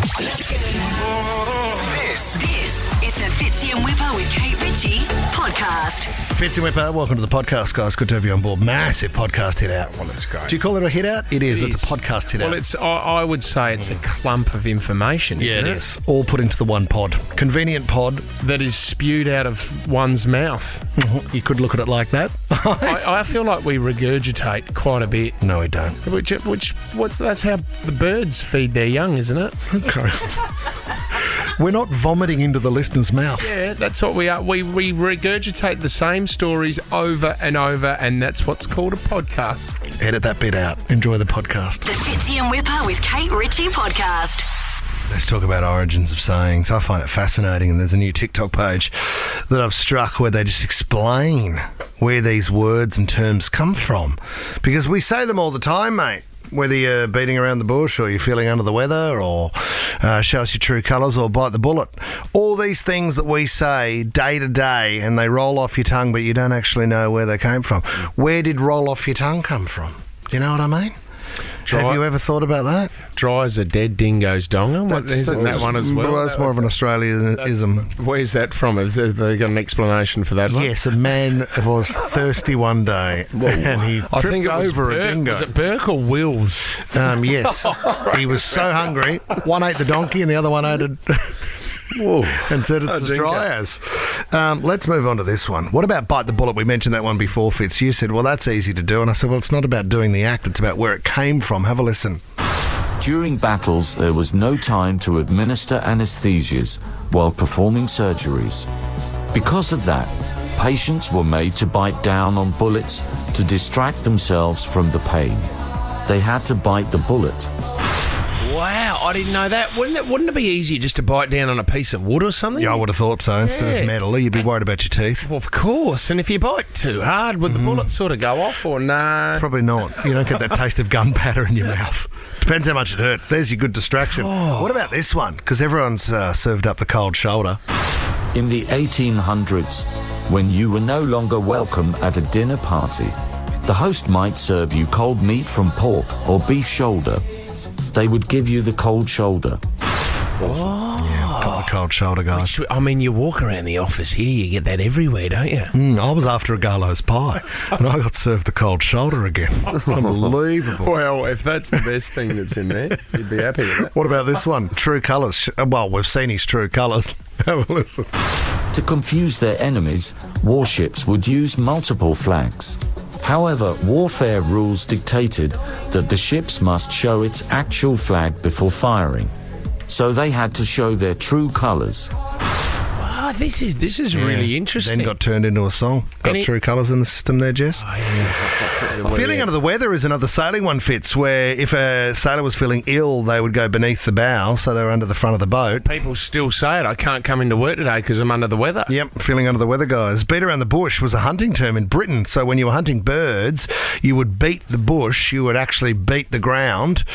This is the Fitzy and Whipper with Kate Ritchie podcast. Fitzy and Whipper, welcome to the podcast, guys. Good to have you on board. Massive podcast hit out. Well, that's great. Do you call it a hit out? It is. It's a podcast hit out. Well, I would say it's a clump of information, isn't it? It is. All put into the one pod. Convenient pod. That is spewed out of one's mouth. You could look at it like that. I feel like we regurgitate quite a bit. No, we don't. That's how the birds feed their young, isn't it? Okay. We're not vomiting into the listener's mouth. Yeah, that's what we are. We regurgitate the same stories over and over, and that's what's called a podcast. Edit that bit out. Enjoy the podcast. The Fitzy and Whipper with Kate Ritchie podcast. Let's talk about origins of sayings. I find it fascinating, and there's a new TikTok page that I've struck where they just explain where these words and terms come from. Because we say them all the time, mate. Whether you're beating around the bush or you're feeling under the weather or show us your true colours or bite the bullet. All these things that we say day to day and they roll off your tongue, but you don't actually know where they came from. Where did roll off your tongue come from? You know what I mean? Have you ever thought about that? Dry as a dead dingo's donger? Isn't that one as well? Well, that's more of an Australianism. Where's that from? Has they got an explanation for that one? Yes, a man was thirsty one day and he tripped over a dingo. Was it Burke or Wills? Yes. He was so hungry. One ate the donkey and the other one ate it. Whoa. And said it's as dry as. Let's move on to this one. What about bite the bullet? We mentioned that one before, Fitz. You said, well, that's easy to do. And I said, well, it's not about doing the act. It's about where it came from. Have a listen. During battles, there was no time to administer anesthesias while performing surgeries. Because of that, patients were made to bite down on bullets to distract themselves from the pain. They had to bite the bullet. Wow, I didn't know that. Wouldn't it be easier just to bite down on a piece of wood or something? Yeah, I would have thought so. Instead of metal, you'd be worried about your teeth. Well, of course. And if you bite too hard, would the bullet sort of go off or no? Probably not. You don't get that taste of gunpowder in your mouth. Depends how much it hurts. There's your good distraction. Oh. What about this one? Because everyone's served up the cold shoulder. In the 1800s, when you were no longer welcome at a dinner party, the host might serve you cold meat from pork or beef shoulder. They would give you the cold shoulder. Oh. Yeah, got the cold shoulder, guys. You walk around the office here, you get that everywhere, don't you? I was after a Gallows pie, and I got served the cold shoulder again. It's unbelievable. Well, if that's the best thing that's in there, you'd be happy with that. What about this one? True colours. Well, we've seen his true colours. Have a listen. To confuse their enemies, warships would use multiple flags. However, warfare rules dictated that the ships must show its actual flag before firing. So they had to show their true colours. Oh, this is really interesting. Then got turned into a song. Got true colours in the system there, Jess. Feeling under the weather is another sailing one, Fitz, where if a sailor was feeling ill, they would go beneath the bow, so they were under the front of the boat. People still say it. I can't come into work today because I'm under the weather. Yep, feeling under the weather, guys. Beat around the bush was a hunting term in Britain. So when you were hunting birds, you would beat the bush. You would actually beat the ground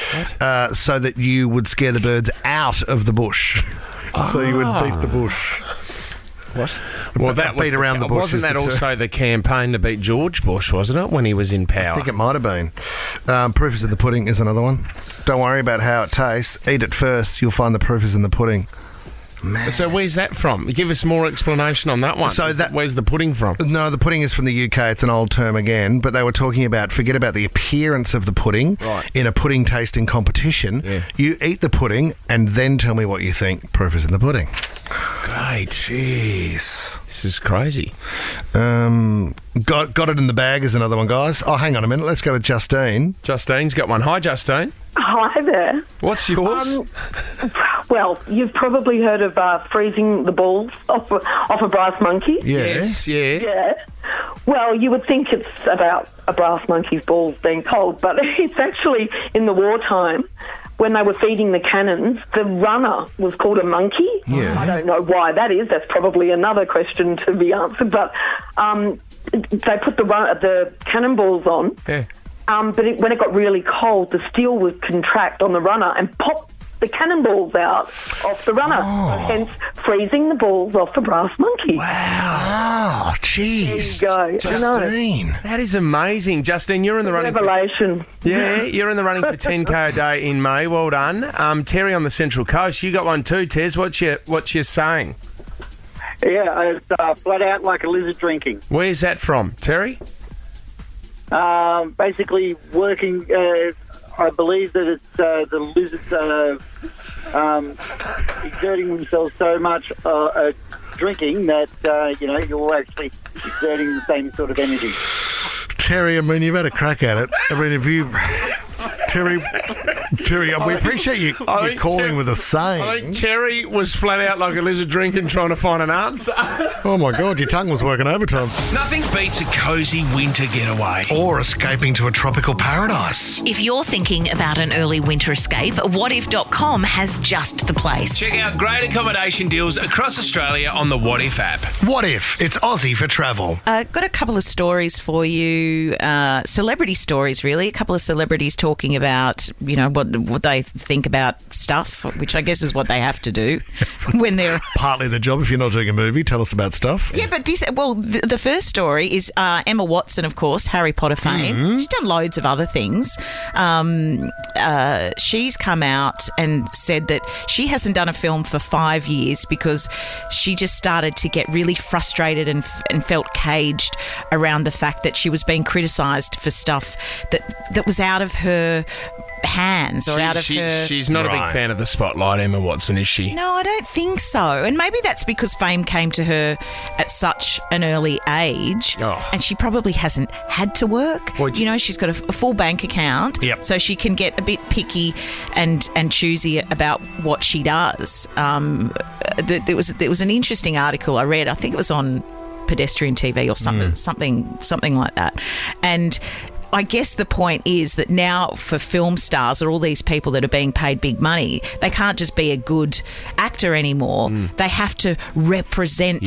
so that you would scare the birds out of the bush. So you would beat the bush. What? Well, that beat around the bush. Wasn't that also the campaign to beat George Bush, wasn't it, when he was in power? I think it might have been. Proof is in the pudding is another one. Don't worry about how it tastes. Eat it first. You'll find the proof is in the pudding. Man. So where's that from? Give us more explanation on that one. So where's the pudding from? No, the pudding is from the UK. It's an old term again, but they were talking about, forget about the appearance of the pudding in a pudding tasting competition. Yeah. You eat the pudding and then tell me what you think. Proof is in the pudding. Great. Jeez. This is crazy. Got it in the bag is another one, guys. Oh, hang on a minute. Let's go with Justine. Justine's got one. Hi, Justine. Hi there. What's yours? Well, you've probably heard of freezing the balls off a brass monkey. Yes, yeah. Yeah. Well, you would think it's about a brass monkey's balls being cold, but it's actually in the wartime. When they were feeding the cannons, the runner was called a monkey. Yeah. I don't know why that is. That's probably another question to be answered. But they put the cannonballs on. Yeah. But when it got really cold, the steel would contract on the runner and pop the cannonballs out off the runner, hence freezing the balls off the brass monkey. Wow. Oh, jeez. There you go. Justine. That is amazing. Justine, you're in the running. Revelation. Yeah, you're in the running for 10K a day in May. Well done. Terry on the Central Coast, you got one too, Tez. What's your saying? Yeah, it's flat out like a lizard drinking. Where's that from, Terry? Basically working... I believe that it's the lizards exerting themselves so much drinking that, you're actually exerting the same sort of energy. Terry, I mean, you've had a crack at it. I mean, if you... Terry, we appreciate you calling with a saying. I think Terry was flat out like a lizard drinking trying to find an answer. Oh, my God, your tongue was working overtime. Nothing beats a cosy winter getaway. Or escaping to a tropical paradise. If you're thinking about an early winter escape, whatif.com has just the place. Check out great accommodation deals across Australia on the What If app. What if? It's Aussie for travel. Got a couple of stories for you, celebrity stories, really. A couple of celebrities talking about, what they think about stuff, which I guess is what they have to do when they're... Partly the job if you're not doing a movie. Tell us about stuff. Yeah, but the first story is Emma Watson, of course, Harry Potter fame. She's done loads of other things. She's come out and said that she hasn't done a film for 5 years because she just started to get really frustrated and felt caged around the fact that she was being criticised for stuff that was out of her hands or out of her... She's not a big fan of the spotlight, Emma Watson, is she? No, I don't think so. And maybe that's because fame came to her at such an early age and she probably hasn't had to work. Well, she's got a full bank account, so she can get a bit picky and choosy about what she does. There was an interesting article I read. I think it was on Pedestrian TV or something like that. And I guess the point is that now for film stars or all these people that are being paid big money, they can't just be a good actor anymore. They have to represent,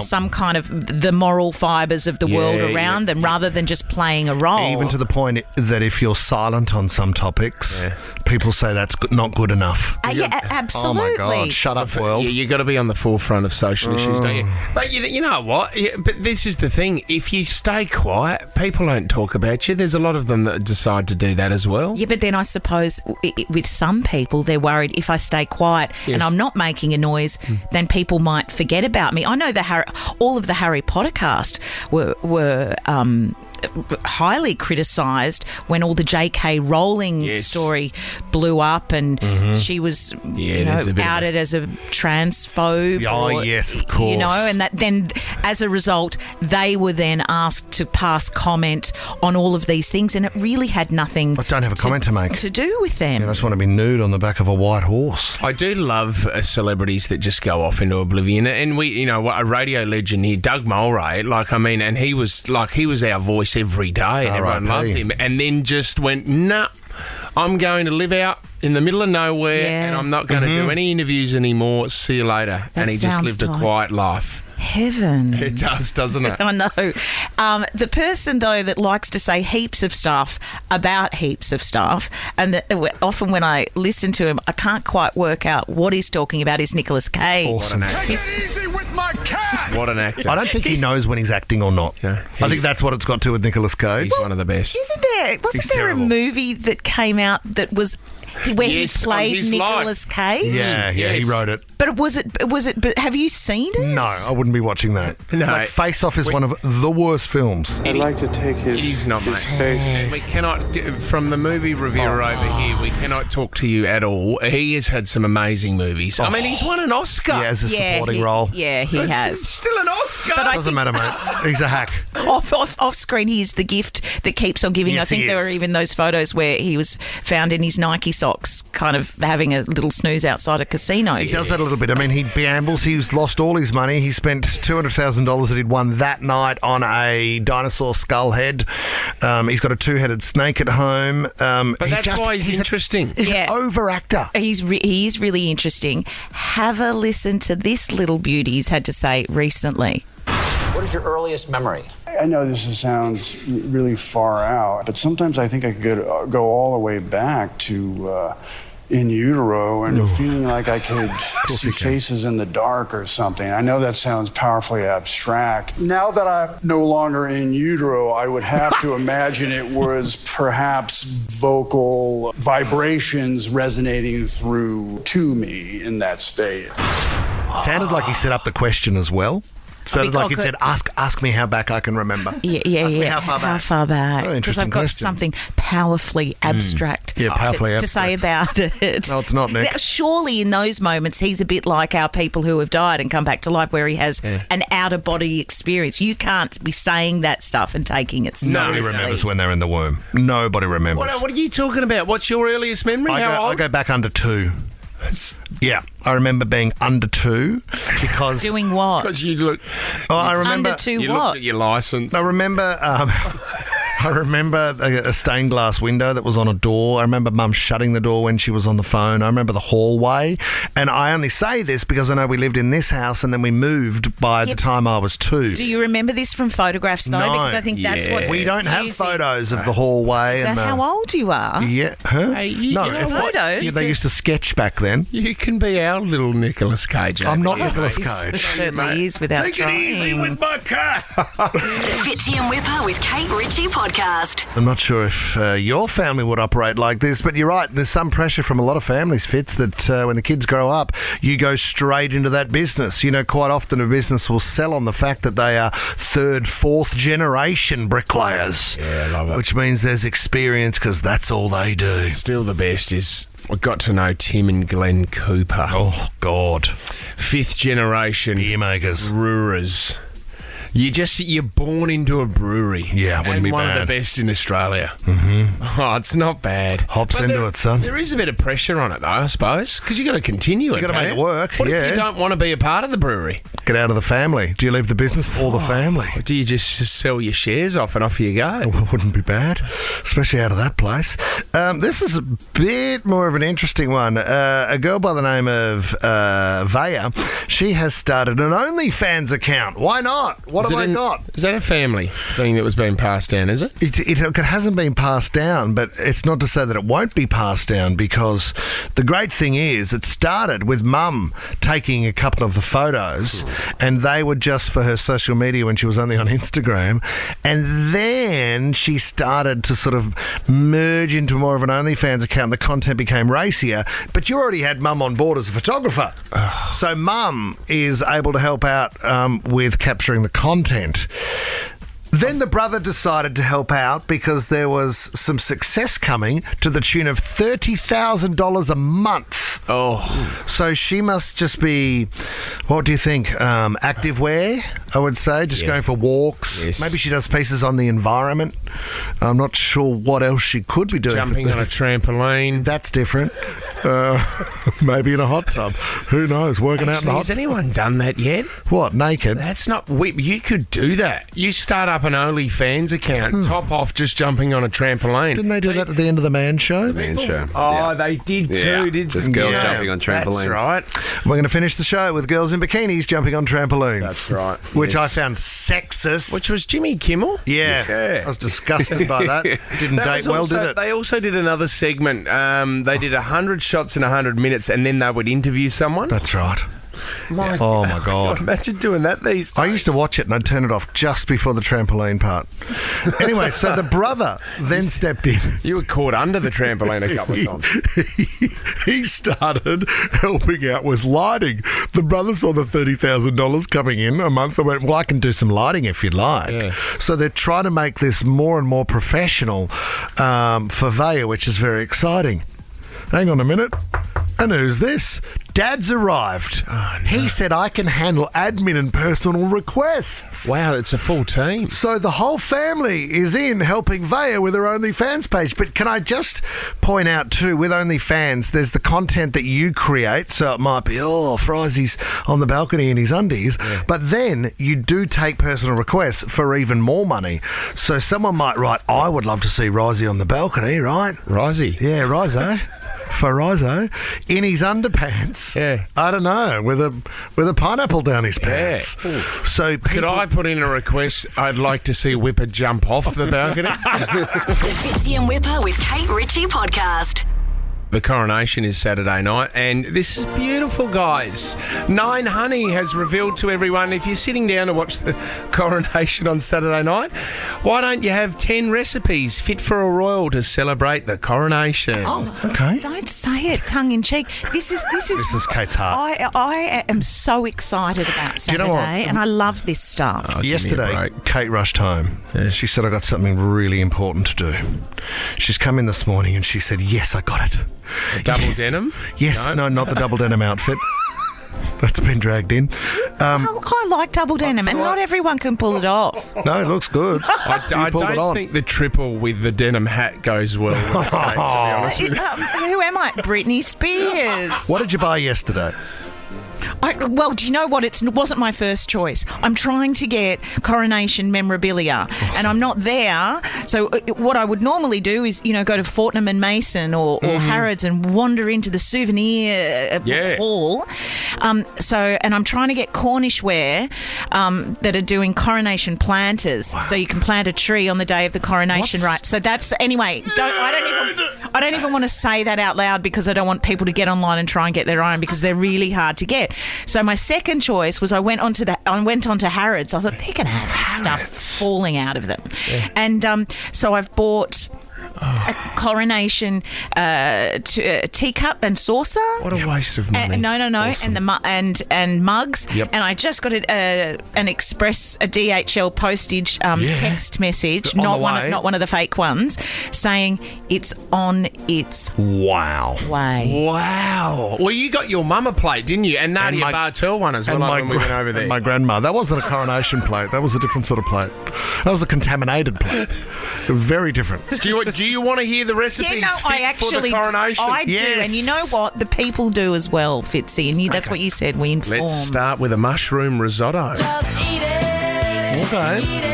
some kind of the moral fibres of the world around them rather than just playing a role. Even to the point that if you're silent on some topics, people say that's not good enough. Absolutely. Oh, my God. Shut up, world. Yeah, you got to be on the forefront of social issues, don't you? But you know what? But this is the thing. If you stay quiet, people don't talk about you. There's a lot of them that decide to do that as well. Yeah, but then I suppose with some people, they're worried if I stay quiet and I'm not making a noise, then people might forget about me. I know all of the Harry Potter cast were highly criticised when all the J.K. Rowling story blew up and she was outed as a transphobe. Oh, yes, of course. And that then as a result, they were then asked to pass comment on all of these things and it really had nothing I don't have a comment to make. To do with them. I just want to be nude on the back of a white horse. I do love celebrities that just go off into oblivion. And we, a radio legend here, Doug Mulray, and he was our voice every day and everyone loved him, and then just went, nah, I'm going to live out in the middle of nowhere and I'm not going to do any interviews anymore. See you later. And he just lived a quiet life. Heaven. It does, doesn't it? I know. The person, though, that likes to say heaps of stuff about heaps of stuff, and often when I listen to him, I can't quite work out what he's talking about, is Nicolas Cage. Awesome. Take it easy with my cat! What an actor. I don't think he knows when he's acting or not. Yeah, I think that's what it's got to with Nicolas Cage. He's one of the best. Wasn't there a movie that came out that was where he played Nicolas Cage? Yeah, he wrote it. But but have you seen it? No, I wouldn't be watching that. No. Face Off is one of the worst films. I'd like to take his He's not, mate. face. We cannot, from the movie reviewer over here, we cannot talk to you at all. He has had some amazing movies. I mean, he's won an Oscar. Yeah, as a supporting role. Yeah, he has. Still an Oscar. But Doesn't matter, mate. He's a hack. Off screen, he is the gift that keeps on giving. Yes, I think there were even those photos where he was found in his Nike socks, kind of having a little snooze outside a casino. He does that a little bit. I mean, he gambles. He's lost all his money. He spent $200,000 that he'd won that night on a dinosaur skull head. He's got a two-headed snake at home. But that's why he's interesting. He's an over-actor. He is really interesting. Have a listen to this little beauty he's had to say recently. What is your earliest memory? I know this sounds really far out, but sometimes I think I could go all the way back to in utero and feeling like I could see faces in the dark or something. I know that sounds powerfully abstract. Now that I'm no longer in utero, I would have to imagine it was perhaps vocal vibrations resonating through to me in that state. Sounded like he set up the question as well. Sounded like it said, ask me how back I can remember. Yeah. Me how far back. Oh, Because I've got question. something powerfully abstract to say about it. No, it's not, Nick. Now, surely in those moments, he's a bit like our people who have died and come back to life where he has an out-of-body experience. You can't be saying that stuff and taking it seriously. Nobody remembers when they're in the womb. Nobody remembers. What are you talking about? What's your earliest memory? I go back under 2. Yeah, I remember being under 2 because... Doing what? Because you look... Oh, I remember... Under 2 you what? looked at your licence. I remember... I remember a stained glass window that was on a door. I remember Mum shutting the door when she was on the phone. I remember the hallway. And I only say this because I know we lived in this house and then we moved by the time I was 2. Do you remember this from photographs, though? No. Because I think that's what... We don't have photos of the hallway. Is that how old you are? Yeah. Huh? Hey, It's like, photos. they used to sketch back then. You can be our little Nicolas Cage. I'm not Nicolas It Cage. certainly is without Take it easy trying. with my car. The Fitzy and Whipper with Kate Ritchie podcast. I'm not sure if your family would operate like this, but you're right. There's some pressure from a lot of families, Fitz, that when the kids grow up, you go straight into that business. You know, quite often a business will sell on the fact that they are 3rd, 4th generation bricklayers. Yeah, I love it. Which means there's experience because that's all they do. Still the best is... I got to know Tim and Glenn Cooper. Oh, God. 5th generation Beer makers. brewers. You're born into a brewery. Yeah, wouldn't and be one bad. of the best in Australia. Mm-hmm. Oh, it's not bad. Hops into it, son. There is a bit of pressure on it, though, I suppose, because you got to continue it. You gotta make it work, What yeah. if you don't want to be a part of the brewery? Get out of the family. Do you leave the business or the family? Do you just sell your shares off and off you go? Well, wouldn't be bad, especially out of that place. This is a bit more of an interesting one. A girl by the name of Vaya, she has started an OnlyFans account. Why not? What have I got? Is that a family thing that was being passed down, is it? It hasn't been passed down, but it's not to say that it won't be passed down, because the great thing is it started with Mum taking a couple of the photos, and they were just for her social media when she was only on Instagram, and then she started to sort of merge into more of an OnlyFans account. The content became racier, but you already had Mum on board as a photographer. So Mum is able to help out with capturing the content. Then the brother decided to help out because there was some success coming to the tune of $30,000 a month. Oh. So she must just be, what do you think, active wear, I would say, just going for walks. Yes. Maybe she does pieces on the environment. I'm not sure what else she could be doing. Jumping on a trampoline. That's different. Maybe in a hot tub. Who knows? Working out in the hot Has anyone done that yet? What, naked? That's not... You could do that. You start up an OnlyFans account, top off just jumping on a trampoline. Didn't they do that at the end of the Man Show? Man Show. Oh, they did too, didn't Just girls jumping on trampolines. That's right. We're going to finish the show with girls in bikinis jumping on trampolines. That's right. Which Yes. I found sexist. Which was Jimmy Kimmel? Yeah. I was disgusted by that. Didn't That date was well, also- did it? They also did another segment. They did 100 shots in 100 minutes, and then they would interview someone. That's right. Oh, my God. Imagine doing that these days. I used to watch it and I'd turn it off just before the trampoline part. Anyway, so the brother then stepped in. You were caught under the trampoline a couple of times. He started helping out with lighting. The brother saw the $30,000 coming in a month and went, well, I can do some lighting if you'd like. Yeah. So they're trying to make this more and more professional for Vaya, which is very exciting. Hang on a minute. And who's this? Dad's arrived. Oh, no. He said I can handle admin and personal requests. Wow, it's a full team. So the whole family is in helping Vaya with her OnlyFans page. But can I just point out too, with OnlyFans, there's the content that you create. So it might be, Frizzy's on the balcony in his undies. Yeah. But then you do take personal requests for even more money. So someone might write, I would love to see Rizzy on the balcony, right? Rizzy? Yeah, Rizzo. For Rizzo in his underpants. Yeah. I don't know, with a pineapple down his pants. Yeah. So Could I put in a request? I'd like to see Whipper jump off the balcony. The Fitzy and Whipper with Kate Ritchie podcast. The coronation is Saturday night, and this is beautiful, guys. 9 Honey has revealed to everyone, if you're sitting down to watch the coronation on Saturday night, why don't you have 10 recipes fit for a royal to celebrate the coronation? Oh, okay. Don't say it tongue in cheek. This is Kate's heart. I am so excited about Saturday, you know what? and I love this stuff. Yesterday, Kate rushed home. Yeah. She said, I got something really important to do. She's come in this morning and she said, yes, I got it. Double denim? Yes, no, not the double denim outfit. That's been dragged in. I like double denim, and not everyone can pull it off. No, it looks good. I don't think the triple with the denim hat goes well with Kate, to be honest with you. Who am I? Britney Spears. What did you buy yesterday? Well, do you know what? It wasn't my first choice. I'm trying to get coronation memorabilia, and I'm not there. So what I would normally do is, go to Fortnum and Mason or Harrods and wander into the souvenir hall. And I'm trying to get Cornish ware that are doing coronation planters, so you can plant a tree on the day of the coronation, right? So that's anyway. I don't even want to say that out loud because I don't want people to get online and try and get their own because they're really hard to get. So my second choice was I went onto Harrods. I thought they're going to have this stuff falling out of them, and so I've bought a coronation teacup and saucer. What a waste of money! No, awesome. and mugs. Yep. And I just got an express a DHL postage text message, not one of the fake ones, saying it's on its way. Wow! Well, you got your mama plate, didn't you? And Nadia Bartel one as well. When we went over there. My grandma. That wasn't a coronation plate. That was a different sort of plate. That was a contaminated plate. Very different. Do you want to hear the recipes for the coronation? I do, and you know what? The people do as well, Fitzy, and that's what you said. We inform. Let's start with a mushroom risotto. Okay.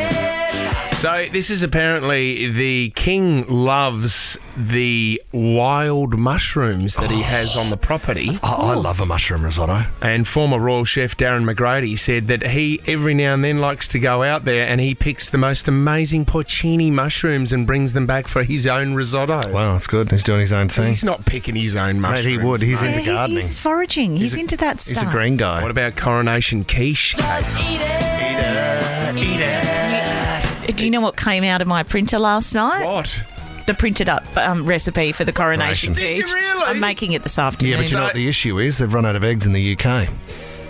So this is apparently the king loves the wild mushrooms that he has on the property. I love a mushroom risotto. And former royal chef Darren McGrady said that he every now and then likes to go out there and he picks the most amazing porcini mushrooms and brings them back for his own risotto. Wow, that's good. He's doing his own thing. He's not picking his own mushrooms. Mate, he would. He's into gardening. He's foraging. He's into that stuff. He's a green guy. What about coronation quiche? Eat it. Do you know what came out of my printer last night? What? The printed up recipe for the coronation quiche. Did you really? I'm making it this afternoon. Yeah, but you know what the issue is? They've run out of eggs in the UK.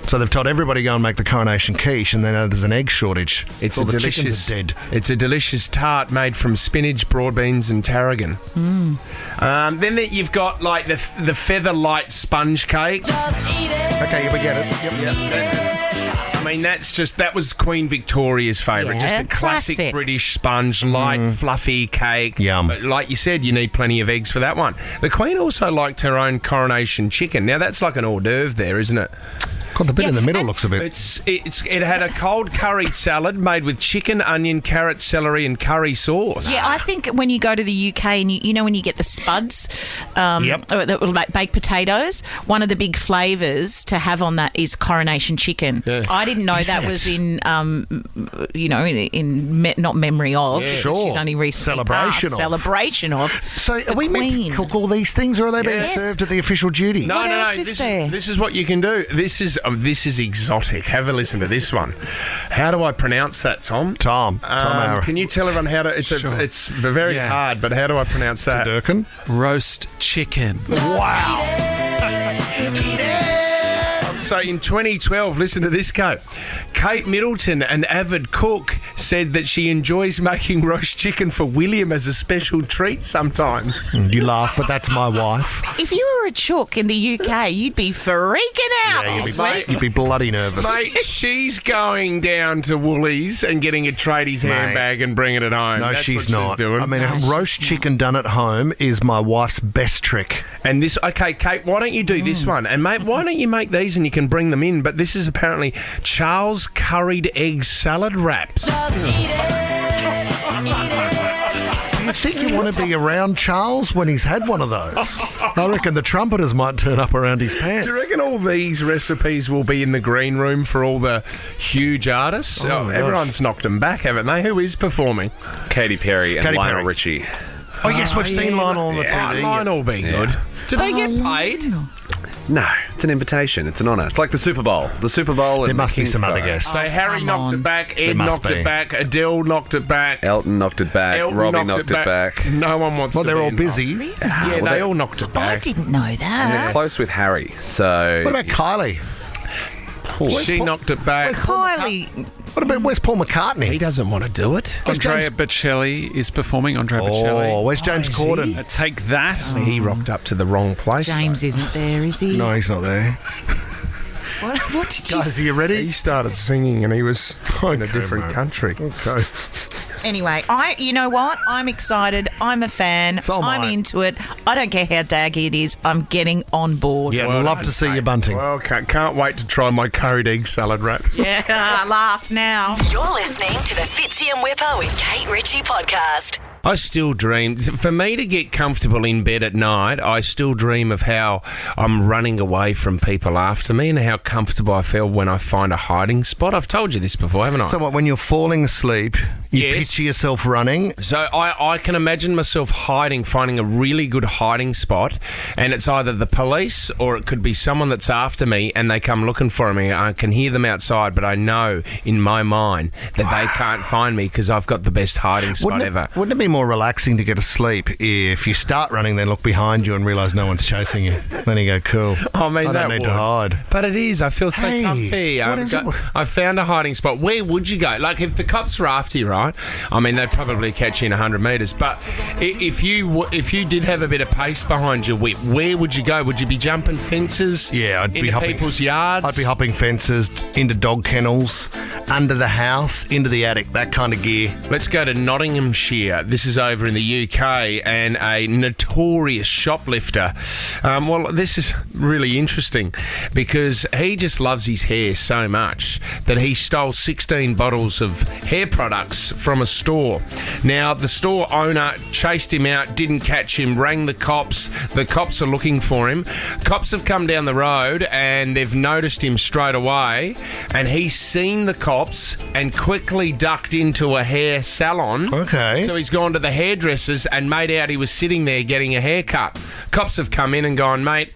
So they've told everybody to go and make the coronation quiche, and then there's an egg shortage. All the chickens are dead. It's a delicious tart made from spinach, broad beans, and tarragon. Then you've got like the feather light sponge cake. Okay, we get it. Yep. I mean, that was Queen Victoria's favourite. Just a classic British sponge, light, fluffy cake. Yum. But like you said, you need plenty of eggs for that one. The Queen also liked her own coronation chicken. Now, that's like an hors d'oeuvre there, isn't it? God, the bit in the middle looks a bit... It had a cold curry salad made with chicken, onion, carrot, celery and curry sauce. Yeah, I think when you go to the UK and you know when you get the spuds, the baked potatoes, one of the big flavours to have on that is coronation chicken. Yeah. I didn't know that was in, not memory of. Yeah, sure. She's only recently celebration of. So are we meant to cook all these things, or are they being served at the official duty? No. This is what you can do. This is exotic. Have a listen to this one. How do I pronounce that, Tom? Tom. Can you tell everyone how to... It's very hard, but how do I pronounce that? Durkin? Roast chicken. Wow. So in 2012, listen to this quote. Kate Middleton, an avid cook, said that she enjoys making roast chicken for William as a special treat sometimes. You laugh, but that's my wife. If you were a chook in the UK, you'd be freaking out this week. You'd be bloody nervous. Mate, she's going down to Woolies and getting a tradies handbag and bringing it home. No, that's she's what not. She's doing. I mean, roast chicken done at home is my wife's best trick. And this, okay, Kate, why don't you do this one? And mate, why don't you make these and you can bring them in? But this is apparently Charles curried egg salad wraps. Do you think you want to be around Charles when he's had one of those? I reckon the trumpeters might turn up around his pants. Do you reckon all these recipes will be in the green room for all the huge artists? Everyone's knocked them back, haven't they? Who is performing? Katy Perry and Lionel Richie. Oh, yes, we've seen Lionel on the TV. Lionel being good. Do they get paid? No, it's an invitation. It's an honour. It's like the Super Bowl. The Super Bowl. There and must the be some King's other Cross. guests. So Harry knocked it back, Ed knocked it back, Adele knocked it back, Elton knocked it back. Elton Robbie knocked it back. No one wants to Well, they're be all involved. busy. Yeah, they all knocked it I back. didn't know And that. they're close with Harry. So What about Kylie? She knocked it back. Kylie. Where's Paul McCartney? He doesn't want to do it. Andrea Bocelli is performing. Andrea Bocelli. Oh, where's James Corden? Take that. He rocked up to the wrong place. James isn't there, is he? No, he's not there. What did you Guys, are you ready? He started singing and he was in a different country. Okay. Anyway, you know what? I'm excited. I'm a fan. So am I'm I. into it. I don't care how daggy it is. I'm getting on board. Yeah, love to see you bunting. Well, can't wait to try my curried egg salad wraps. Yeah, laugh now. You're listening to the Fitzy and Whipper with Kate Ritchie podcast. I still dream. For me to get comfortable in bed at night, I still dream of how I'm running away from people after me and how comfortable I feel when I find a hiding spot. I've told you this before, haven't I? So what, when you're falling asleep, you Yes. picture yourself running? So I can imagine myself finding a really good hiding spot, and it's either the police or it could be someone that's after me and they come looking for me. I can hear them outside, but I know in my mind that they can't find me because I've got the best hiding spot ever. Wouldn't it be more relaxing to get to sleep if you start running, then look behind you and realise no one's chasing you? Then you go, cool. I mean, I that don't need would. to hide. But it is. I feel so Hey, comfy. what is it? I found a hiding spot. Where would you go? Like, if the cops were after you, right? I mean, they'd probably catch you in 100 metres. But if you did have a bit of pace behind your whip, where would you go? Would you be jumping fences? Yeah, I'd be into hopping people's yards. I'd be hopping fences, into dog kennels, under the house, into the attic, that kind of gear. Let's go to Nottinghamshire. This is over in the UK, and a notorious shoplifter. Well, this is really interesting because he just loves his hair so much that he stole 16 bottles of hair products from a store. Now, the store owner chased him out, didn't catch him, rang the cops. The cops are looking for him. Cops have come down the road and they've noticed him straight away, and he's seen the cops and quickly ducked into a hair salon. Okay. So he's gone to the hairdressers and made out he was sitting there getting a haircut. Cops have come in and gone, mate,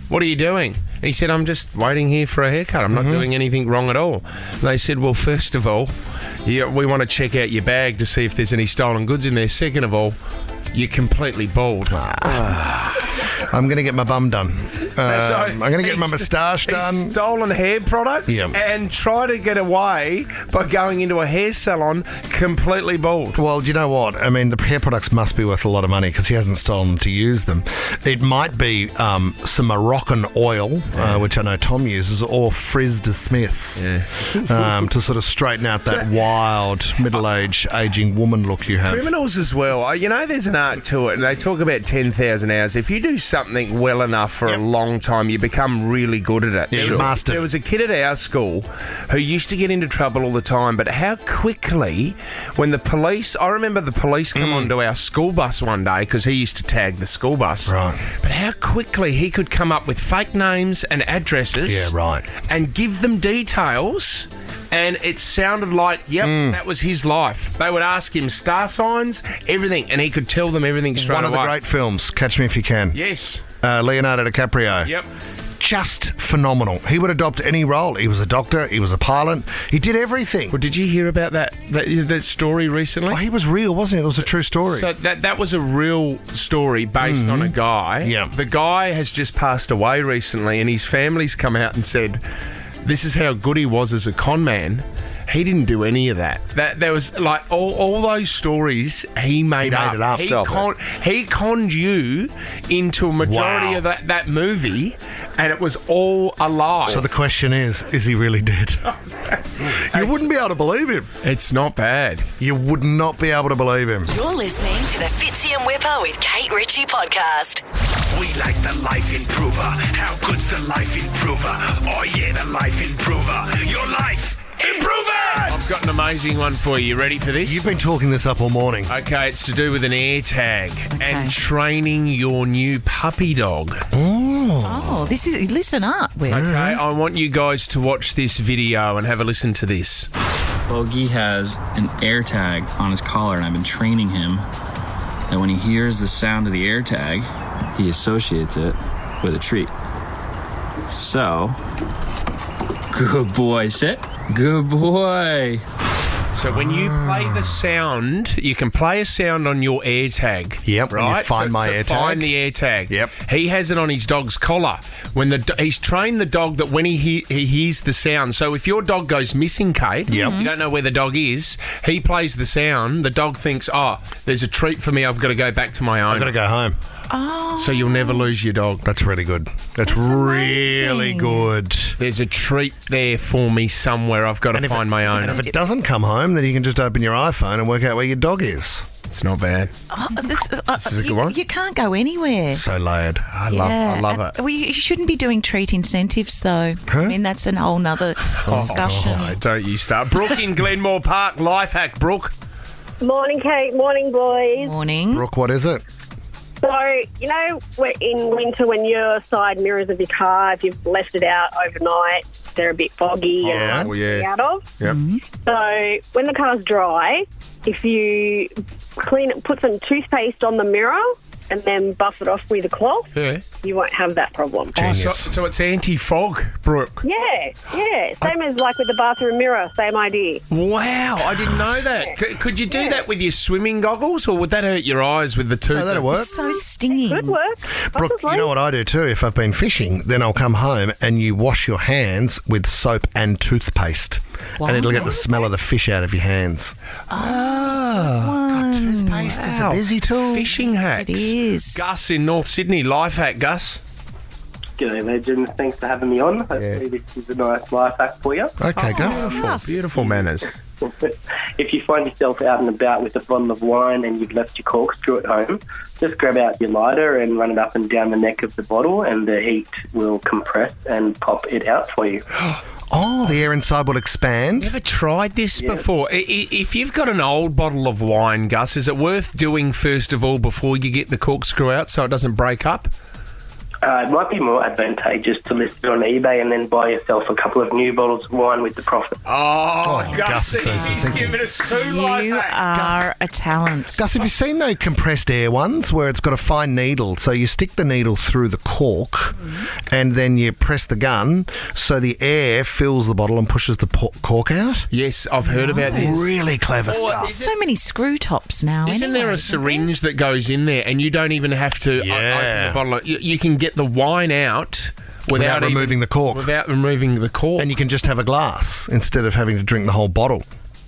what are you doing? And he said, I'm just waiting here for a haircut. I'm not doing anything wrong at all. And they said, well, first of all, we want to check out your bag to see if there's any stolen goods in there. Second of all, you're completely bald. I'm going to get my bum done. I'm going to get my moustache done. He's stolen hair products and try to get away by going into a hair salon completely bald. Well, do you know what? I mean, the hair products must be worth a lot of money because he hasn't stolen them to use them. It might be some Moroccan oil, which I know Tom uses, or Frizz de Smiths to sort of straighten out that wild, middle-aged, aging woman look you have. Criminals as well. You know, there's an art to it, and they talk about 10,000 hours. If you do something well enough for a long time, you become really good at it. Yeah, you master. There was a kid at our school who used to get into trouble all the time, but how quickly, when the police... I remember the police come onto our school bus one day, because he used to tag the school bus. Right. But how quickly he could come up with fake names and addresses. Yeah, right. And give them details... And it sounded like, that was his life. They would ask him star signs, everything, and he could tell them everything straight away. One of the great films, Catch Me If You Can. Yes. Leonardo DiCaprio. Yep. Just phenomenal. He would adopt any role. He was a doctor. He was a pilot. He did everything. Well, did you hear about that story recently? Oh, he was real, wasn't he? It was a true story. So that was a real story based on a guy. Yeah. The guy has just passed away recently, and his family's come out and said, this is how good he was as a con man. He didn't do any of that. There was like all those stories he made up. It up. He conned you into a majority of that movie, and it was all a lie. So the question is he really dead? You wouldn't be able to believe him. It's not bad. You would not be able to believe him. You're listening to the Fitzy and Whipper with Kate Ritchie podcast. We like the Life Improver. How good's the Life Improver? Oh yeah, the Life Improver. Your life improver! I've got an amazing one for you. You ready for this? You've been talking this up all morning. Okay, it's to do with an air tag and training your new puppy dog. Oh, this is... Listen up, Will. Okay, I want you guys to watch this video and have a listen to this. Bogey has an air tag on his collar, and I've been training him that when he hears the sound of the air tag, he associates it with a treat. So, good boy, sit. Good boy. So when you play the sound, you can play a sound on your AirTag. Yep, right. and you find my AirTag. Find the AirTag. Yep. He has it on his dog's collar. When he's trained the dog that when he hears the sound. So if your dog goes missing, Kate, you don't know where the dog is. He plays the sound. The dog thinks, "Oh, there's a treat for me. I've got to go back to my own. I've got to go home." Oh. So you'll never lose your dog. That's really good. That's really amazing. good. There's a treat there for me somewhere. I've got to find my own. And if it doesn't come home, then you can just open your iPhone and work out where your dog is. It's not bad. This is a good one. You can't go anywhere. So layered. I love it. Well, you shouldn't be doing treat incentives, though. Huh? I mean, that's an whole nother discussion. Oh, don't you start. Brooke in Glenmore Park. Life hack, Brooke. Morning, Kate. Morning, boys. Morning. Brooke, what is it? So, we're in winter when your side mirrors of your car, if you've left it out overnight, they're a bit foggy and hard to get out of. Yep. So, when the car's dry, if you put some toothpaste on the mirror and then buff it off with a cloth, you won't have that problem. Oh, so it's anti-fog, Brooke. Yeah. Same as like with the bathroom mirror, same idea. Wow, I didn't know that. Could you do that with your swimming goggles, or would that hurt your eyes with the tooth? No, that'll work. So stinging. Good work. Brooke, you know what I do too? If I've been fishing, then I'll come home and you wash your hands with soap and toothpaste. And it'll get the smell of the fish out of your hands. Toothpaste is a busy tool. Fishing hacks. It is. Gus in North Sydney. Life hack, Gus. G'day, legends. Thanks for having me on. Hopefully this is a nice life hack for you. Okay, Gus. Beautiful manners. If you find yourself out and about with a bottle of wine and you've left your corkscrew at home, just grab out your lighter and run it up and down the neck of the bottle, and the heat will compress and pop it out for you. Oh, the air inside will expand. Never tried this before. If you've got an old bottle of wine, Gus, is it worth doing first of all before you get the corkscrew out so it doesn't break up? It might be more advantageous to list it on eBay and then buy yourself a couple of new bottles of wine with the profit. Oh, Gus Gus, is he's giving us two life You hacks. are a talent. Gus, have you seen those compressed air ones where it's got a fine needle? So you stick the needle through the cork and then you press the gun so the air fills the bottle and pushes the cork out? Yes, I've heard about this. Really clever stuff. So many screw tops now. Isn't there a syringe that goes in there and you don't even have to open the bottle? You can get the wine out without removing the cork. Without removing the cork. And you can just have a glass instead of having to drink the whole bottle.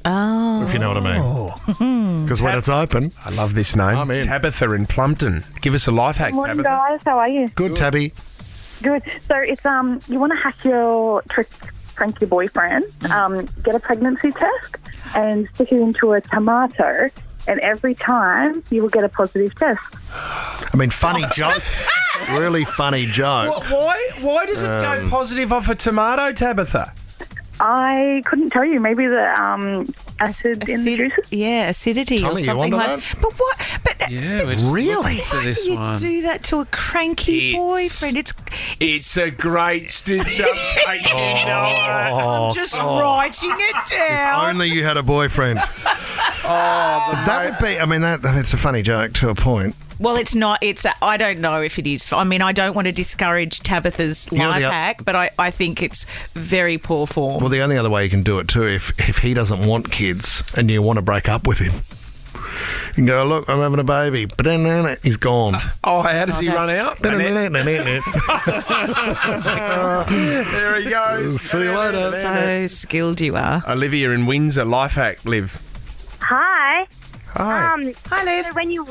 Oh. If you know what I mean. Because when it's open... I love this name. I'm in. Tabitha in Plumpton. Give us a life hack, Morning, Tabitha. guys. How are you? Good, Tabby. Good. So it's you want to hack your trick, prank your boyfriend. Get a pregnancy test and stick it into a tomato, and every time you will get a positive test. I mean, funny joke. Really funny joke. Why does it go positive off a tomato, Tabitha? I couldn't tell you. Maybe the acid in the juices. Yeah, acidity Tommy, or something you like want that. But what? But Yeah, we're just Really? looking for why this do you one. do that to a cranky boyfriend? It's a great stitch up, Kate. You know it. I'm just writing it down. Only you had a boyfriend. That would be... I mean, it's a funny joke to a point. Well, it's not. I don't know if it is. I mean, I don't want to discourage Tabitha's life hack, but I think it's very poor form. Well, the only other way you can do it too, if he doesn't want kids and you want to break up with him, you can go, look, I'm having a baby, but then he's gone. Oh, how does he run out? There he goes. See you later. So skilled you are. Olivia in Windsor, life hack, Liv. Hi. Hi. Hi, Liv. So when you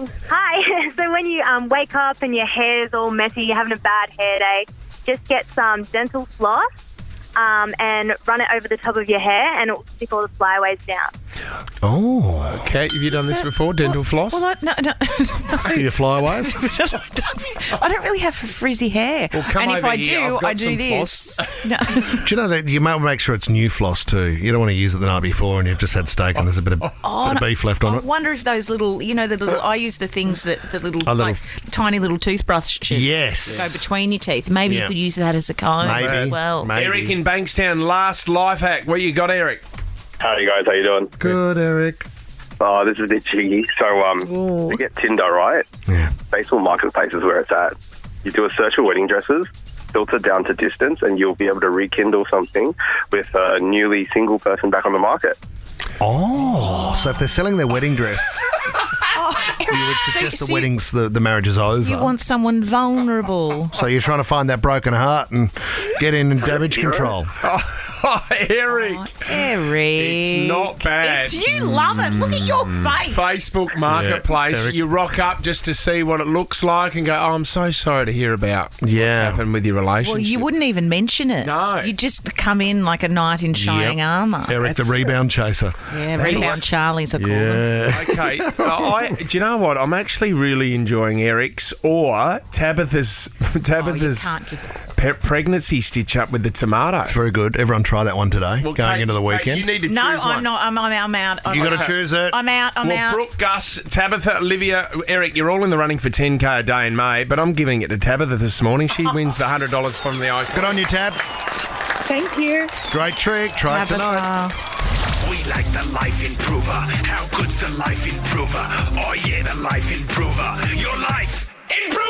wake up and your hair's all messy, you're having a bad hair day, just get some dental floss and run it over the top of your hair, and it will stick all the flyaways down. Oh. Okay, have you done this before, dental floss? Well, no. For your flyaways? I don't really have frizzy hair. Well, come and if over I here, do, I've got I do some this. No. Do you know that you might make sure it's new floss too? You don't want to use it the night before and you've just had steak and there's a bit of beef left on I it. wonder if those little, I use the things that tiny little toothbrushes Yes. go between your teeth. Maybe you could use that as a comb as well. Eric in Bankstown, last life hack. What you got, Eric? Howdy, guys. How you doing? Good, Eric. Oh, this is a bit cheeky. So, to get Tinder right, Facebook Marketplace is where it's at. You do a search for wedding dresses, filter down to distance, and you'll be able to rekindle something with a newly single person back on the market. Oh, so if they're selling their wedding dress, you would suggest the wedding's the marriage is over. You want someone vulnerable. So you're trying to find that broken heart and get in damage control. Oh, Eric. Eric. It's not bad. You love it. Look at your face. Facebook Marketplace. Eric. You rock up just to see what it looks like and go, oh, I'm so sorry to hear about what's happened with your relationship. Well, you wouldn't even mention it. No. You'd just come in like a knight in shining armour. Eric, the rebound chaser. Yeah, rebound Charlies, I call them. Okay. Do you know what? I'm actually really enjoying Eric's or Tabitha's pregnancy stitch up with the tomato. Very good. Everyone try that one today, going into the weekend. You need to choose No, one. I'm not. I'm out. You got to choose it. I'm out. Well, Brooke, Gus, Tabitha, Olivia, Eric, you're all in the running for 10K a day in May, but I'm giving it to Tabitha this morning. She wins the $100 from the ice. Good on you, Tab. Thank you. Great trick. Try it tonight. We like the Life Improver. How good's the Life Improver? Oh yeah, the Life Improver. Your life improver.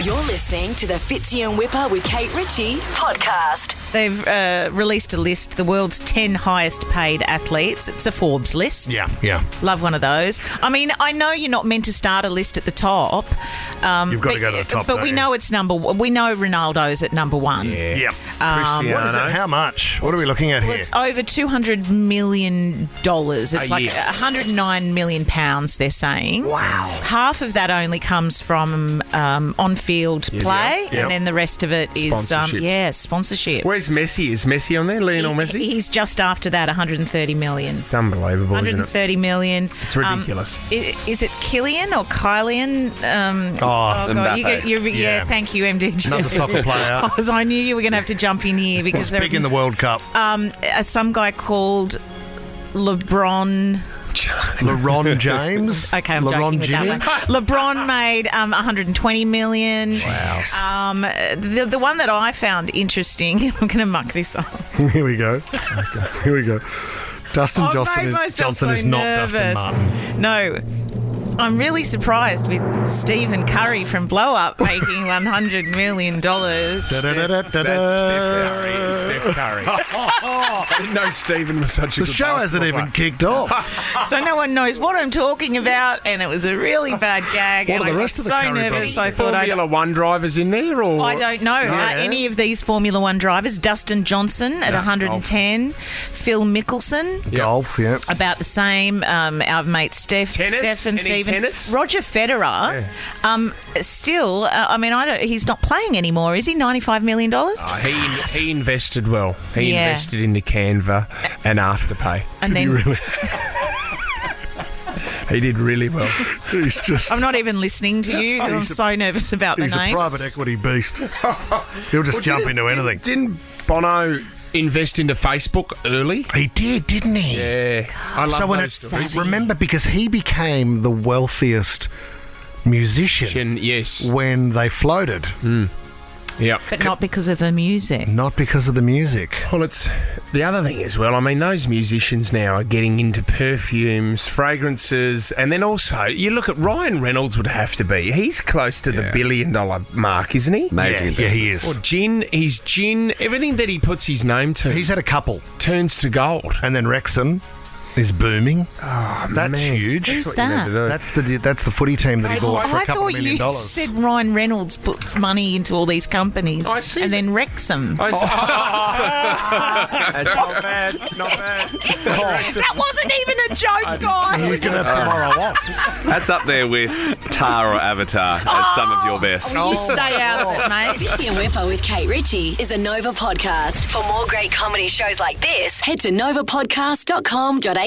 You're listening to the Fitzy and Whipper with Kate Ritchie podcast. They've released a list, the world's 10 highest paid athletes. It's a Forbes list. Yeah. Love one of those. I mean, I know you're not meant to start a list at the top. You've got to go to the top, but we know it's number one. We know Ronaldo's at number one. Yeah. Yep. Cristiano. What is it? How much? What are we looking at Well, here? it's over $200 million. It's like £109 million, they're saying. Wow. Half of that only comes from on-field play, and then the rest of it is sponsorship. Where's Messi? Is Messi on there? Lionel Messi? He's just after that, $130 million. It's unbelievable, isn't it? $130 million. It's ridiculous. Is it Kylian or Kylian? Mbappe. Thank you, MDG. Another soccer player. I knew you were going to have to jump in here because What's big in the World Cup? Some guy called LeBron James. Okay, I'm joking with that one. LeBron made $120 million. Wow. The one that I found interesting, I'm going to muck this up. Here we go. Dustin Johnson is not Dustin Martin. No. I'm really surprised with Stephen Curry from Blow Up making $100 million. That's Steph Curry. I didn't know Stephen was such a good The show hasn't even kicked off. So no one knows what I'm talking about, and it was a really bad gag. What and are the I rest was of the so Curry nervous. brothers? I thought Formula One drivers in there, or I don't know. Any of these Formula One drivers. Dustin Johnson at 110. Phil Mickelson. Golf, yeah. About the same. Our mate Steph and Stephen. Tennis? Roger Federer. Still, he's not playing anymore, is he? $95 million? He invested well. He invested into Canva and Afterpay. And then he did really well. He's just. I'm not even listening to you because I'm so nervous about the names. He's a private equity beast. He'll just jump into anything. Didn't Bono invest into Facebook early? He did, didn't he? Yeah. I love those stories. Remember, because he became the wealthiest musician when they floated. Yeah. But not because of the music. Not because of the music. Well, it's the other thing as well. I mean, those musicians now are getting into perfumes, fragrances, and then also, you look at Ryan Reynolds would have to be. He's close to the $1 billion mark, isn't he? Amazing. Yeah, he is. Or gin, everything that he puts his name to. He's had a couple. Turns to gold. And then Wrexham is booming. Oh, that's man. huge. Who's that? That's the footy team that he bought for a couple of $1 million. I thought you said Ryan Reynolds puts money into all these companies and then Wrexham. That's not bad. Not bad. That wasn't even a joke, guys. We're going to have tomorrow off. That's up there with Tar or Avatar as some of your best. You stay out of it, mate. Fitzy and Whipper with Kate Ritchie is a Nova podcast. For more great comedy shows like this, head to novapodcast.com.au.